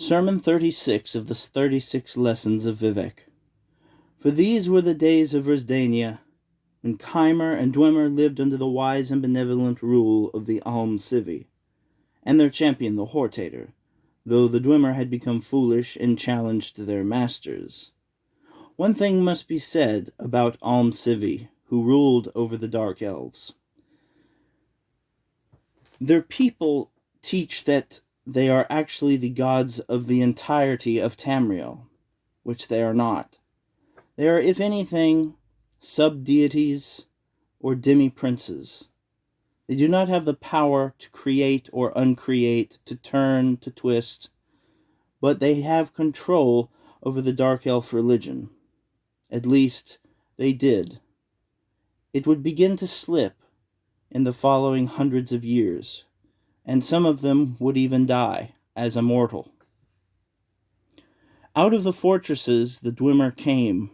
Sermon 36 of the 36 Lessons of Vivec. For these were the days of Resdania, when Keimer and Dwemer lived under the wise and benevolent rule of the Alm Civi, and their champion the Hortator, though the Dwemer had become foolish and challenged their masters. One thing must be said about Alm Civi, who ruled over the Dark Elves. Their people teach that they are actually the gods of the entirety of Tamriel, which they are not. They are, if anything, sub-deities or demi-princes. They do not have the power to create or uncreate, to turn, to twist, but they have control over the Dark Elf religion. At least, they did. It would begin to slip in the following hundreds of years, and some of them would even die as immortal. Out of the fortresses the Dwemer came,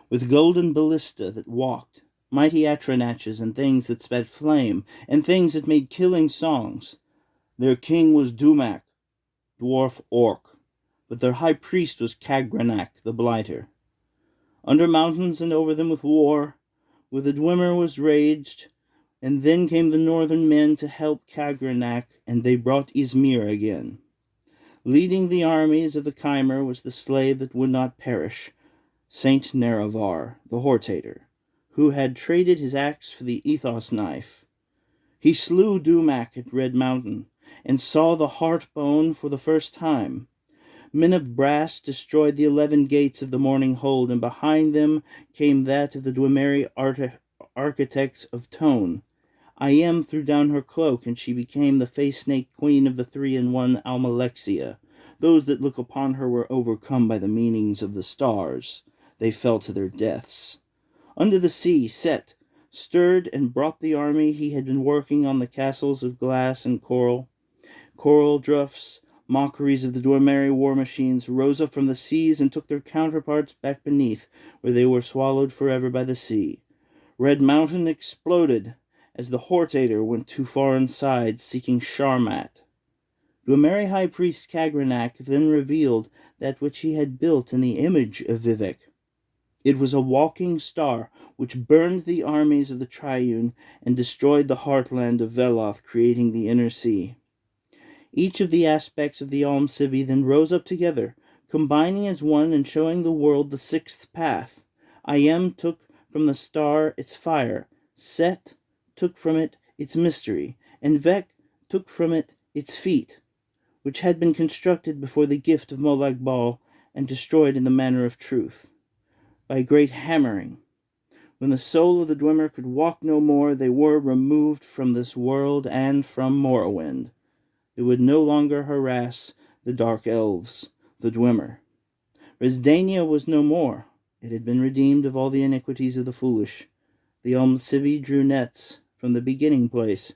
with golden ballista that walked, mighty atronachs and things that spat flame, and things that made killing songs. Their king was Dumak, dwarf orc, but their high priest was Cagranak the Blighter. Under mountains and over them with war, where the Dwemer was raged, and then came the northern men to help Cagranak, and they brought Izmir again. Leading the armies of the Keimer was the slave that would not perish, Saint Nerevar, the Hortator, who had traded his axe for the ethos knife. He slew Dumak at Red Mountain, and saw the heart bone for the first time. Men of brass destroyed the 11 gates of the Morning Hold, and behind them came that of the Dwemeri architects of Tone. Iam threw down her cloak, and she became the face-snake queen of the 3-in-1 Almalexia. Those that look upon her were overcome by the meanings of the stars. They fell to their deaths. Under the sea, Set stirred and brought the army he had been working on the castles of glass and coral. Coral druffs, mockeries of the Dwemeri war machines, rose up from the seas and took their counterparts back beneath, where they were swallowed forever by the sea. Red Mountain exploded as the Hortator went too far inside, seeking Sharmat. Dwemeri High Priest Cagranak then revealed that which he had built in the image of Vivec. It was a walking star which burned the armies of the Triune and destroyed the heartland of Veloth, creating the inner sea. Each of the aspects of the Alm Civi then rose up together, combining as one and showing the world the sixth path. Iam took from the star its fire, Set took from it its mystery, and Vec took from it its feet, which had been constructed before the gift of Molag Bal and destroyed in the manner of truth, by great hammering. When the soul of the Dwemer could walk no more, they were removed from this world and from Morrowind. They would no longer harass the Dark Elves, the Dwemer. Resdania was no more. It had been redeemed of all the iniquities of the foolish. The Alm Civi drew nets from the beginning place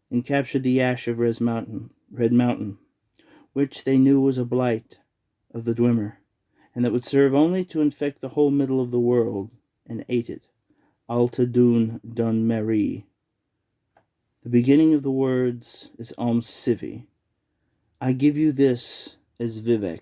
and captured the ash of Red Mountain, which they knew was a blight of the Dwemer, and that would serve only to infect the whole middle of the world, and ate it. Alta Dun Dun Meri. The beginning of the words is Alm Civi. I give you this as Vivec.